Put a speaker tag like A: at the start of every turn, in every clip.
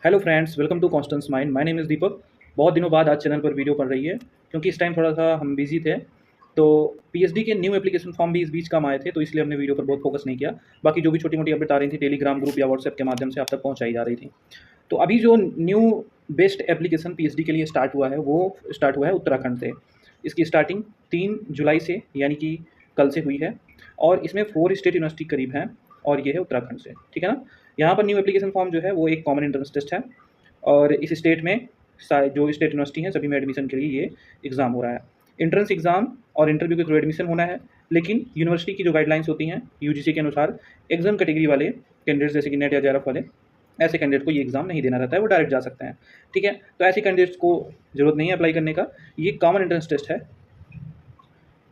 A: Hello friends, welcome to Constance mind. My name is Deepak. बहुत दिनों बाद आज चैनल पर वीडियो बन रही है क्योंकि इस टाइम थोड़ा-सा हम बिज़ी थे। तो पीएचडी के न्यू एप्लीकेशन फॉर्म भी इस बीच काम आए थे, तो इसलिए हमने वीडियो पर बहुत फोकस नहीं किया। बाकी जो भी छोटी-मोटी अपडेट आ रही थी टेलीग्राम ग्रुप या व्हाट्सएप के माध्यम से आप तक पहुँचाई जा रही थी। तो अभी जो न्यू बेस्ट एप्लीकेशन पीएचडी के लिए स्टार्ट हुआ है, वो स्टार्ट हुआ है उत्तराखंड से। इसकी स्टार्टिंग 3 जुलाई से यानी कि कल से हुई है और इसमें 4 स्टेट यूनिवर्सिटी करीब हैं और ये है उत्तराखंड से, ठीक है ना? यहाँ पर न्यू एप्लीकेशन फॉर्म जो है वो एक कॉमन एंट्रेंस टेस्ट है और इस स्टेट में जो स्टेट यूनिवर्सिटी हैं सभी में एडमिशन के लिए ये एग्ज़ाम हो रहा है। एंट्रेंस एग्ज़ाम और इंटरव्यू के थ्रू एडमिशन होना है, लेकिन यूनिवर्सिटी की जो गाइडलाइंस होती हैं यूजीसी के अनुसार एग्ज़ाम कैटेगरी वाले कैंडिडेट्स जैसे कि नेट या जेआरएफ वाले, ऐसे कैंडिडेट को ये एग्ज़ाम नहीं देना रहता है, वो डायरेक्ट जा सकते हैं, ठीक है? तो ऐसे कैंडिडेट्स को ज़रूरत नहीं है अप्लाई करने का, ये कॉमन एंट्रेंस टेस्ट है,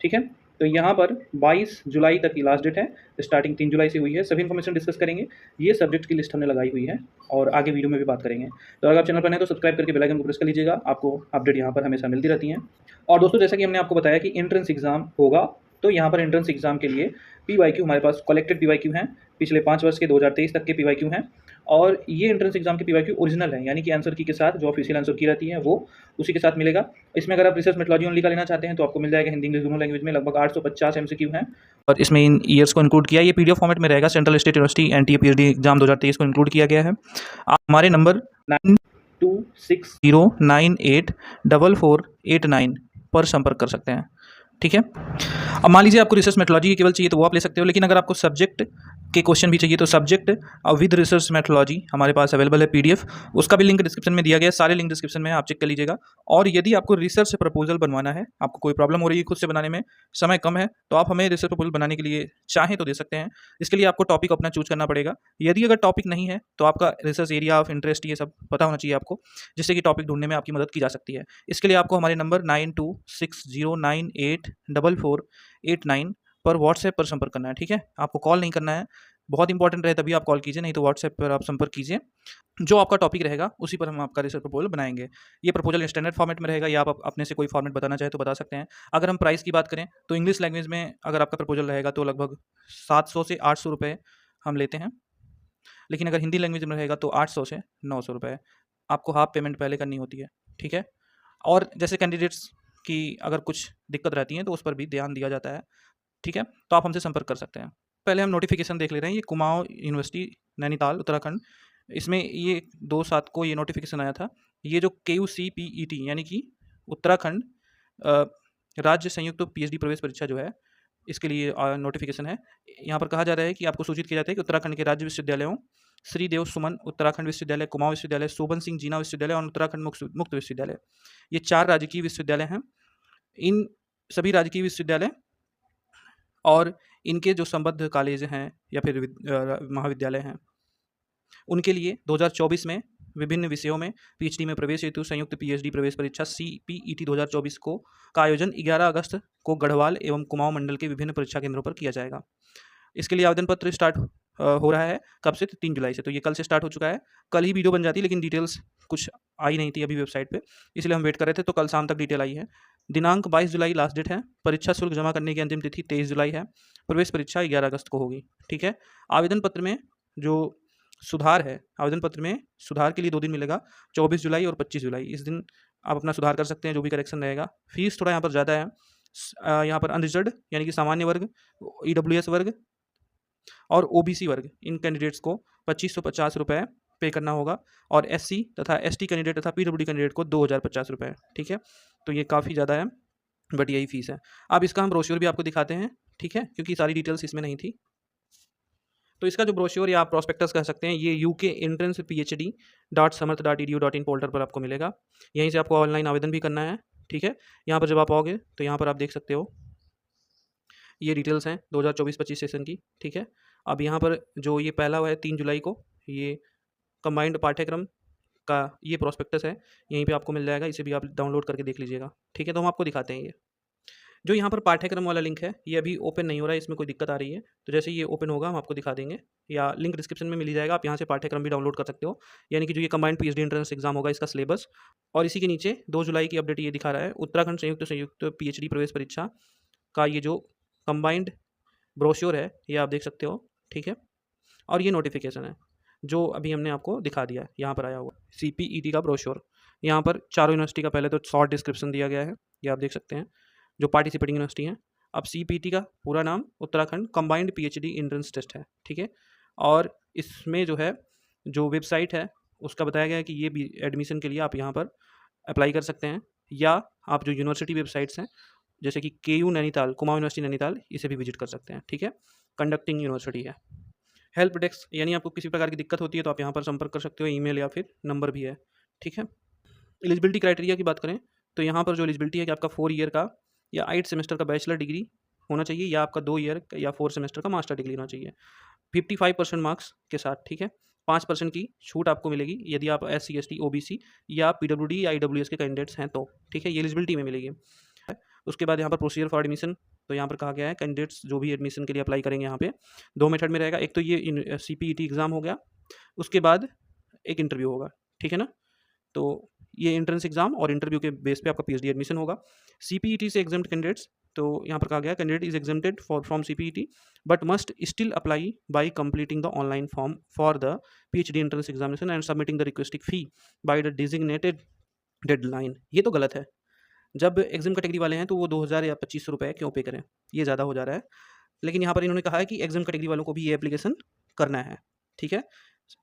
A: ठीक है? तो यहाँ पर 22 जुलाई तक की लास्ट डेट है, स्टार्टिंग 3 जुलाई से हुई है। सभी इन्फॉर्मेशन डिस्कस करेंगे, ये सब्जेक्ट की लिस्ट हमने लगाई हुई है और आगे वीडियो में भी बात करेंगे। तो अगर आप चैनल पर नए हैं तो सब्सक्राइब करके बेल आइकन को प्रेस कर लीजिएगा, आपको अपडेट यहाँ पर हमेशा मिलती रहती हैं। और दोस्तों, जैसा कि हमने आपको बताया कि एंट्रेंस एग्ज़ाम होगा, तो यहाँ पर एंट्रेंस एग्ज़ाम के लिए पीवाईक्यू हमारे पास कलेक्टेड पीवाईक्यू हैं, पिछले 5 वर्ष के 2023 तक के पीवाईक्यू हैं और ये एंट्रेंस एग्ज़ाम के पीवाईक्यू ओरिजिनल है, यानी कि आंसर की के साथ जो ऑफिशियल आंसर की रहती है वो उसी के साथ मिलेगा। इसमें अगर आप रिसर्च मेथोलॉजी ओनली का लेना चाहते हैं तो आपको मिल जाएगा हिंदी इंग्लिश दोनों लैंग्वेज में, लगभग 850 एमसीक्यू हैं और इसमें इन ईयर्स को इंक्लूड किया है। ये पीडीएफ फॉर्मेट में रहेगा। Central state university NTA PhD exam 2023 को इंक्लूड किया गया है। आप हमारे नंबर 9260984489 पर संपर्क कर सकते हैं, ठीक है? अब मान लीजिए आपको रिसर्च मेथोलॉजी केवल चाहिए तो वो आप ले सकते हो, लेकिन अगर आपको सब्जेक्ट के क्वेश्चन भी चाहिए तो सब्जेक्ट विद रिसर्च मेथोलॉजी हमारे पास अवेलेबल है पीडीएफ, उसका भी लिंक डिस्क्रिप्शन में दिया गया है। सारे लिंक डिस्क्रिप्शन में है, आप चेक कर लीजिएगा। और यदि आपको रिसर्च प्रपोजल बनवाना है, आपको कोई प्रॉब्लम हो रही है खुद से बनाने में, समय कम है, तो आप हमें रिसर्च प्रपोजल बनाने के लिए चाहें तो दे सकते हैं। इसके लिए आपको टॉपिक अपना चूज करना पड़ेगा। यदि अगर टॉपिक नहीं है तो आपका रिसर्च एरिया ऑफ इंटरेस्ट ये सब पता होना चाहिए आपको, जिससे कि टॉपिक ढूंढने में आपकी मदद की जा सकती है। इसके लिए आपको हमारे नंबर 9260984489 पर व्हाट्सएप पर संपर्क करना है, ठीक है? आपको कॉल नहीं करना है, बहुत इंपॉर्टेंट रहे तभी आप कॉल कीजिए, नहीं तो व्हाट्सएप पर आप संपर्क कीजिए। जो आपका टॉपिक रहेगा उसी पर हम आपका रिसर्च प्रपोजल बनाएंगे। ये प्रपोजल स्टैंडर्ड फॉर्मेट में रहेगा या आप अपने से कोई फॉर्मेट बताना चाहे तो बता सकते हैं। अगर हम प्राइस की बात करें तो इंग्लिश लैंग्वेज में अगर आपका प्रपोजल रहेगा तो लगभग 700 से 800 रुपये हम लेते हैं, लेकिन अगर हिंदी लैंग्वेज में रहेगा तो 800 से 900 रुपये आपको हाफ पेमेंट पहले करनी होती है, ठीक है? और जैसे कैंडिडेट्स की अगर कुछ दिक्कत रहती है तो उस पर भी ध्यान दिया जाता है, ठीक है? तो आप हमसे संपर्क कर सकते हैं। पहले हम नोटिफिकेशन देख ले रहे हैं। ये कुमाऊँ यूनिवर्सिटी नैनीताल उत्तराखंड, इसमें ये 2/7 को ये नोटिफिकेशन आया था। ये जो KUCPET यानी कि उत्तराखंड अ, राज्य संयुक्त पीएचडी प्रवेश परीक्षा जो है, इसके लिए नोटिफिकेशन है। यहाँ पर कहा जा रहा है कि आपको सूचित किया जाता है कि उत्तराखंड के राज्य विश्वविद्यालयों श्री देव सुमन उत्तराखंड विश्वविद्यालय, कुमाऊँ विश्वविद्यालय, शोभन सिंह जीना विश्वविद्यालय और उत्तराखंड मुक्त विश्वविद्यालय, ये 4 राजकीय विश्वविद्यालय हैं। इन सभी राजकीय विश्वविद्यालय और इनके जो संबद्ध कॉलेज हैं या फिर महाविद्यालय हैं, उनके लिए 2024 में विभिन्न विषयों में पीएचडी में प्रवेश हेतु संयुक्त पीएचडी प्रवेश परीक्षा CPET 2024 का आयोजन 11 अगस्त को गढ़वाल एवं कुमाऊं मंडल के विभिन्न परीक्षा केंद्रों पर किया जाएगा। इसके लिए आवेदन पत्र स्टार्ट हो रहा है कब से? 3 जुलाई से। तो ये कल से स्टार्ट हो चुका है। कल ही वीडियो बन जाती, लेकिन डिटेल्स कुछ आई नहीं थी अभी वेबसाइट पे, इसलिए हम वेट कर रहे थे, तो कल शाम तक डिटेल आई है। दिनांक 22 जुलाई लास्ट डेट है। परीक्षा शुल्क जमा करने की अंतिम तिथि 23 जुलाई है। प्रवेश परीक्षा 11 अगस्त को होगी, ठीक है? आवेदन पत्र में जो सुधार है, आवेदन पत्र में सुधार के लिए 2 दिन मिलेगा, 24 जुलाई और 25 जुलाई। इस दिन आप अपना सुधार कर सकते हैं, जो भी करेक्शन रहेगा। फीस थोड़ा यहाँ पर ज़्यादा है। यहाँ पर अनरिजर्व्ड यानी कि सामान्य वर्ग, EWS वर्ग और OBC वर्ग, इन कैंडिडेट्स को 2550 रुपये पे करना होगा और SC तथा ST कैंडिडेट तथा PWD कैंडिडेट को 2050 रुपये, ठीक है? तो ये काफ़ी ज़्यादा है, बट यही फीस है। अब इसका हम ब्रोश्योर भी आपको दिखाते हैं, ठीक है? क्योंकि सारी डिटेल्स इसमें नहीं थी। तो इसका जो ब्रोश्योर या आप प्रॉस्पेक्टस कह सकते हैं, ये UK-entrance-phd.samarth.edu.in पोर्टल पर आपको मिलेगा। यहीं से आपको ऑनलाइन आवेदन भी करना है, ठीक है? यहाँ पर जब आप आओगे तो यहाँ पर आप देख सकते हो, ये डिटेल्स हैं 2024-25 सेशन की, ठीक है? अब यहाँ पर जो ये पहला हुआ है 3 जुलाई को, ये कंबाइंड पाठ्यक्रम का ये प्रॉस्पेक्टस है, यहीं पे आपको मिल जाएगा। इसे भी आप डाउनलोड करके देख लीजिएगा, ठीक है? तो हम आपको दिखाते हैं ये। जो यहाँ पर पाठ्यक्रम वाला लिंक है, ये अभी ओपन नहीं हो रहा है, इसमें कोई दिक्कत आ रही है। तो जैसे ये ओपन होगा हम आपको दिखा देंगे, या लिंक डिस्क्रिप्शन में मिल ही जाएगा, आप यहाँ से पाठ्यक्रम भी डाउनलोड कर सकते हो। यानी कि जो ये कंबाइंड पीएचडी एंट्रेंस एग्जाम होगा, इसका सिलेबस, और इसी के नीचे 2 जुलाई की अपडेट ये दिखा रहा है, उत्तराखंड संयुक्त पीएचडी प्रवेश परीक्षा का ये जो कंबाइंड ब्रोश्योर है, ये आप देख सकते हो, ठीक है? और ये नोटिफिकेशन है। जो अभी हमने आपको दिखा दिया है, यहाँ पर आया हुआ CPET का ब्रोशर। यहाँ पर चारों यूनिवर्सिटी का पहले तो शॉर्ट डिस्क्रिप्शन दिया गया है, ये आप देख सकते हैं, जो पार्टिसिपेटिंग यूनिवर्सिटी हैं। अब CPET का पूरा नाम Uttarakhand combined PhD entrance test है, ठीक है। और इसमें जो है, जो वेबसाइट है उसका बताया गया है कि ये भी एडमिशन के लिए आप यहाँ पर अप्लाई कर सकते हैं, या आप जो यूनिवर्सिटी वेबसाइट्स हैं जैसे कि KU नैनीताल, कुमाऊं यूनिवर्सिटी नैनीताल, इसे भी विजिट कर सकते हैं, ठीक है। कंडक्टिंग यूनिवर्सिटी है। हेल्प डेस्क, यानी आपको किसी प्रकार की दिक्कत होती है तो आप यहाँ पर संपर्क कर सकते हो, ईमेल या फिर नंबर भी है, ठीक है। एलिजिबिलिटी क्राइटेरिया की बात करें तो यहाँ पर जो एलिजिबिलिटी है कि आपका 4 ईयर का या 8 सेमेस्टर का बैचलर डिग्री होना चाहिए, या आपका 2 ईयर या 4 सेमेस्टर का मास्टर डिग्री होना चाहिए 55% मार्क्स के साथ, ठीक है। 5% की छूट आपको मिलेगी यदि आप SC ST OBC या PWD या IWS के कैंडिडेट्स हैं तो, ठीक है, ये एलिजिबिलिटी में मिलेगी। उसके बाद यहाँ पर प्रोसीजर फॉर एडमिशन, तो यहाँ पर कहा गया है कैंडिडेट्स जो भी एडमिशन के लिए अप्लाई करेंगे यहाँ पे 2 मेथड में रहेगा। एक तो ये CPET एग्ज़ाम हो गया, उसके बाद एक इंटरव्यू होगा, ठीक है ना। तो ये एंट्रेंस एग्जाम और इंटरव्यू के बेस पे आपका PhD एडमिशन होगा। CPET से एग्जाम्ड कैंडिडेट्स, तो यहाँ पर कहा गया candidate is exempted from CPET but must still apply bye completing the online form for the PhD entrance examination and submitting the requesting fee by the designated deadline. ये तो गलत है। जब एग्जाम कैटेगरी वाले हैं तो वो 2000 या 2500 रुपये क्यों पे करें, ये ज़्यादा हो जा रहा है। लेकिन यहाँ पर इन्होंने कहा है कि एग्जाम कैटेगरी वालों को भी ये एप्लीकेशन करना है, ठीक है।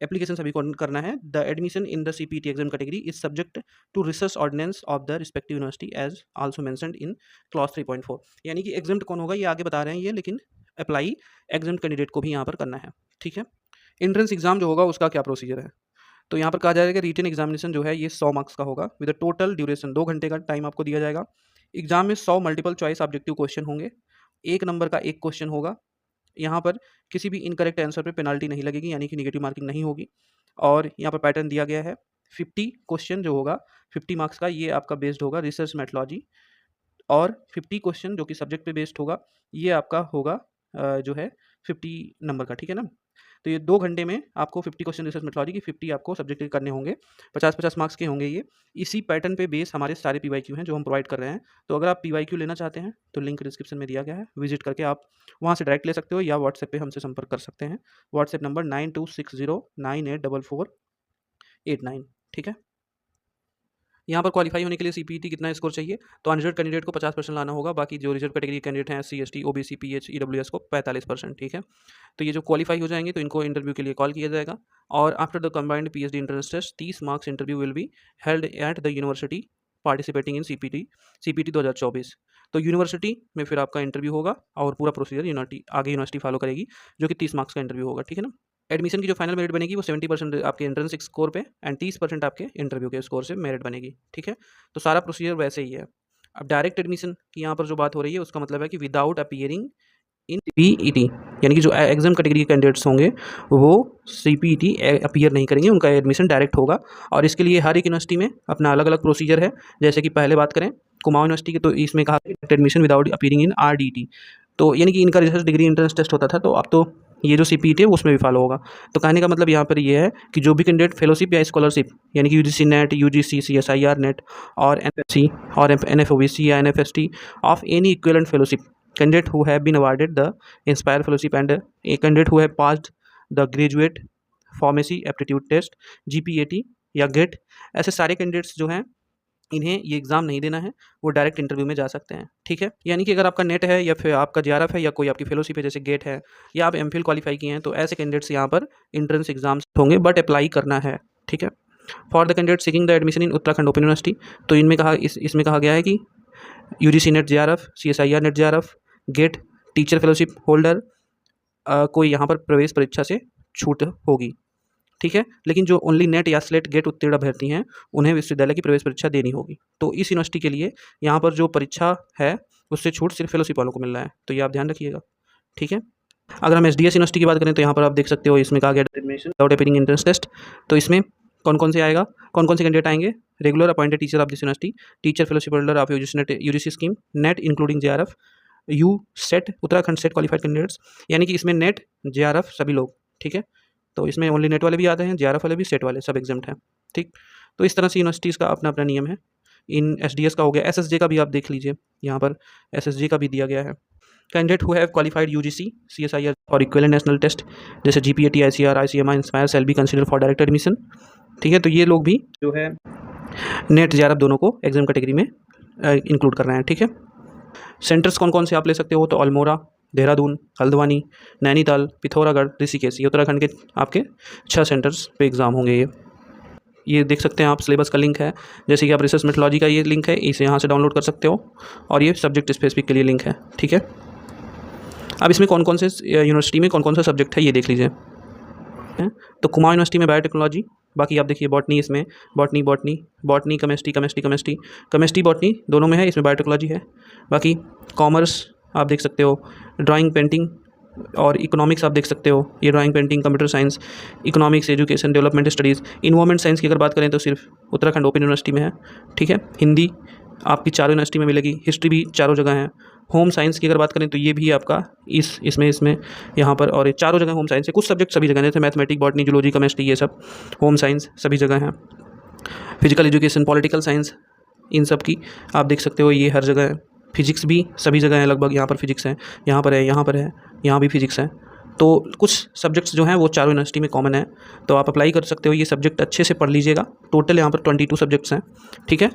A: एप्लीकेशन सभी को करना है। The admission in the CPET exam category is subject to research ordinance of the respective university as also mentioned in clause 3.4। यानी कि एग्जाम कौन होगा ये आगे बता रहे हैं ये, लेकिन अप्लाई एग्जाम कैंडिडेट को भी यहाँ पर करना है, ठीक है। एंट्रेंस एग्जाम जो होगा उसका क्या प्रोसीजर है, तो यहाँ पर कहा जाएगा कि रिटन एग्जामिनेशन जो है ये 100 मार्क्स का होगा विद टोटल ड्यूरेशन 2 घंटे का टाइम आपको दिया जाएगा। एग्जाम में 100 मल्टीपल चॉइस ऑब्जेक्टिव क्वेश्चन होंगे, 1 नंबर का 1 क्वेश्चन होगा। यहाँ पर किसी भी इनकरेक्ट आंसर पे पेनाल्टी नहीं लगेगी, यानी कि नेगेटिव मार्किंग नहीं होगी। और यहाँ पर पैटर्न दिया गया है, 50 क्वेश्चन जो होगा 50 मार्क्स का, ये आपका बेस्ड होगा रिसर्च मेथोलॉजी, और 50 क्वेश्चन जो कि सब्जेक्ट पे बेस्ड होगा ये आपका होगा जो है 50 नंबर का, ठीक है ना। तो ये 2 घंटे में आपको 50 क्वेश्चन रिसर्च मेथोलॉजी की 50 आपको सब्जेक्ट के करने होंगे, 50-50 मार्क्स के होंगे ये। इसी पैटर्न पे बेस हमारे सारे PYQ हैं जो हम प्रोवाइड कर रहे हैं। तो अगर आप PYQ लेना चाहते हैं तो लिंक डिस्क्रिप्शन में दिया गया है, विजिट करके आप वहाँ से डायरेक्ट ले सकते हो, या व्हाट्सएप पे हमसे संपर्क कर सकते हैं। व्हाट्सएप नंबर 9260984489, ठीक है। यहाँ पर क्वालिफाई होने के लिए CPET कितना स्कोर चाहिए, तो अनरिजर्व कैंडिडेट को 50% लाना होगा, बाकी जो रिजर्व कैटेगरी कैंडिडेट हैं SC ST OBC PH EWS को 45%, ठीक है। तो ये जो क्वालिफाई हो जाएंगे तो इनको इंटरव्यू के लिए कॉल किया जाएगा, और after the combined PhD entrance test 30 marks interview will be held at the university participating in CPET 2024। तो यूनिवर्सिटी में फिर आपका इंटरव्यू होगा और पूरा प्रोसीजर यूनिवर्सिटी फॉलो करेगी, जो कि 30 मार्क्स का इंटरव्यू होगा, ठीक है ना। एडमिशन की जो फाइनल मेरिट बनेगी वो 70% आपके एंट्रेंस स्कोर पे एंड 30% आपके इंटरव्यू के स्कोर से मेरिट बनेगी, ठीक है। तो सारा प्रोसीजर वैसे ही है। अब डायरेक्ट एडमिशन की यहाँ पर जो बात हो रही है उसका मतलब है कि विदाउट अपीयरिंग इन CPET, यानी कि जो एग्जाम कैटेगरी के कैंडिडेट्स होंगे वो CPET अपीयर नहीं करेंगे, उनका एडमिशन डायरेक्ट होगा। और इसके लिए हर एक यूनिवर्सिटी में अपना अलग अलग प्रोसीजर है। जैसे कि पहले बात करें कुमाऊं यूनिवर्सिटी की, तो इसमें कहा एडमिशन विदाउट अपीयरिंग इन RDT, तो यानी कि इनका रिसर्च डिग्री एंट्रेंस टेस्ट होता था, तो अब तो ये जो CPET है उसमें भी फॉलो होगा। तो कहने का मतलब यहाँ पर ये है कि जो भी कैंडिडेट फेलोशिप या स्कॉलरशिप, यानी कि UGC net, UGC CSIR net और NFC और NFOBC या NFST of any equivalent fellowship candidate who have been awarded the Inspire Fellowship and a candidate who have passed the Graduate Pharmacy Aptitude Test GPAT या GATE, ऐसे सारे candidates जो हैं इन्हें ये एग्ज़ाम नहीं देना है, वो डायरेक्ट इंटरव्यू में जा सकते हैं, ठीक है। यानी कि अगर आपका नेट है या फिर आपका JRF है या कोई आपकी फेलोशिप है जैसे गेट है, या आप MPhil क्वालिफाई किए हैं, तो ऐसे कैंडिडेट्स यहाँ पर एंट्रेंस एग्जाम्स होंगे बट अप्लाई करना है, ठीक है। For the candidate seeking the admission in Uttarakhand Open University, तो इसमें कहा गया है कि UGC NET JRF, CSIR NET JRF, GATE, teacher fellowship holder कोई यहाँ पर प्रवेश परीक्षा से छूट होगी, ठीक है। लेकिन जो ओनली नेट या स्लेट गेट उत्तीर्ण अभ्यर्थी हैं उन्हें विश्वविद्यालय की प्रवेश परीक्षा देनी होगी। तो इस यूनिवर्सिटी के लिए यहाँ पर जो परीक्षा है उससे छूट सिर्फ फेलोशिप वालों को मिल रहा है, तो ये आप ध्यान रखिएगा, ठीक है। अगर हम SDS यूनिवर्सिटी की बात करें तो यहाँ पर आप देख सकते हो, इसमें कहा गया admission without appearing entrance test. तो इसमें कौन कौन से आएगा, कौन कौन से कैंडिडेट आएंगे, regular appointed teacher of this university, teacher fellowship holder of UGC scheme, net including JRF, set Uttarakhand set qualified candidates, यानी कि इसमें नेट JRF सभी लोग, ठीक है। तो इसमें ओनली नेट वाले भी आते हैं, JRF वाले भी, सेट वाले सब एग्जाम्ट हैं, ठीक। तो इस तरह से यूनिवर्सिटीज़ का अपना अपना नियम है। इन SDS का हो गया, SSJ का भी आप देख लीजिए, यहाँ पर SSJ का भी दिया गया है। Candidate who have qualified UGC CSIR और इक्विवेलेंट नेशनल टेस्ट जैसे GPAT ICR ICMR INSPIRE shall be consider for direct admission. ठीक है, तो ये लोग भी जो है नेट JRF दोनों को एग्जाम कैटेगरी में इंक्लूड कर रहे हैं। ठीक है, सेंटर्स कौन कौन से आप ले सकते हो, तो अल्मोड़ा, देहरादून, हल्द्वानी, नैनीताल, पिथौरागढ़, ऋषिकेश, ये उत्तराखंड के आपके 6 सेंटर्स पे एग्ज़ाम होंगे। ये देख सकते हैं आप, सिलेबस का लिंक है, जैसे कि आप रिसर्च मेथोलॉजी का ये लिंक है, इसे यहाँ से डाउनलोड कर सकते हो, और ये सब्जेक्ट स्पेसिफिक के लिए लिंक है। ठीक है, अब इसमें कौन कौन से यूनिवर्सिटी में कौन कौन सा सब्जेक्ट है ये देख लीजिए। तो कुमाऊं यूनिवर्सिटी में बायोटेक्नोलॉजी, बाकी आप देखिए बॉटनी, इसमें बॉटनी केमिस्ट्री बॉटनी दोनों में है, इसमें बायोटेक्नोलॉजी है। बाकी कॉमर्स आप देख सकते हो, ड्राइंग पेंटिंग और इकोनॉमिक्स आप देख सकते हो, ये drawing painting, computer science, economics, education development studies. Environment science की अगर बात करें तो सिर्फ उत्तराखंड ओपन यूनिवर्सिटी में है। ठीक है, हिंदी आपकी चारों यूनिवर्सिटी में मिलेगी, हिस्ट्री भी चारों जगह है। होम साइंस की अगर बात करें तो ये भी आपका इसमें यहाँ पर, और ये चारों जगह होम साइंस है। कुछ सब्जेक्ट सभी जगह, जैसे मैथमेटिक्स, बॉटनी, जूलॉजी, केमिस्ट्री, ये सब होम साइंस सभी जगह हैं। फिजिकल एजुकेशन, पॉलिटिकल साइंस, इन सब की आप देख सकते हो, ये हर जगह है। फिजिक्स भी सभी जगह है लगभग, यहाँ पर फिजिक्स है, यहाँ पर है, यहाँ पर है, यहाँ भी फिजिक्स है। तो कुछ सब्जेक्ट्स जो हैं वो चारों यूनिवर्सिटी में कॉमन है, तो आप अप्लाई कर सकते हो। ये सब्जेक्ट अच्छे से पढ़ लीजिएगा। टोटल यहाँ पर 22 सब्जेक्ट्स हैं। ठीक है,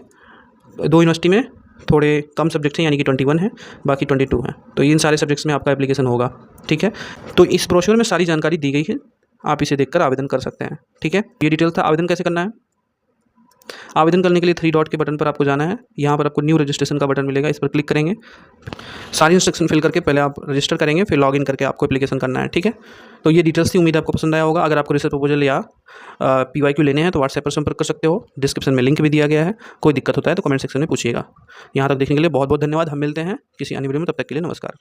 A: 2 यूनिवर्सिटी में थोड़े कम सब्जेक्ट्स हैं, यानी कि 21 है, बाकी 22 हैं। तो इन सारे सब्जेक्ट्स में आपका एप्लीकेशन होगा। ठीक है, तो इस ब्रोशर में सारी जानकारी दी गई है, आप इसे देखकर आवेदन कर सकते हैं। ठीक है, ये डिटेल था। आवेदन कैसे करना है? आवेदन करने के लिए 3 डॉट के बटन पर आपको जाना है। यहाँ पर आपको न्यू रजिस्ट्रेशन का बटन मिलेगा, इस पर क्लिक करेंगे। सारी इंस्ट्रक्शन फिल करके पहले आप रजिस्टर करेंगे, फिर लॉगिन करके आपको एप्लीकेशन करना है। ठीक है, तो ये डिटेल्स थी, उम्मीद आपको पसंद आया होगा। अगर आपको रिसर्च प्रपोजल या PYQ लेने हैं तो व्हाट्सएप पर संपर्क कर सकते हो, डिस्क्रिप्शन में लिंक भी दिया गया है। कोई दिक्कत होता है तो कमेंट सेक्शन में पूछिएगा। यहाँ तक देखने के लिए बहुत बहुत धन्यवाद। हम मिलते हैं किसी अन्य वीडियो में, तब तक के लिए नमस्कार।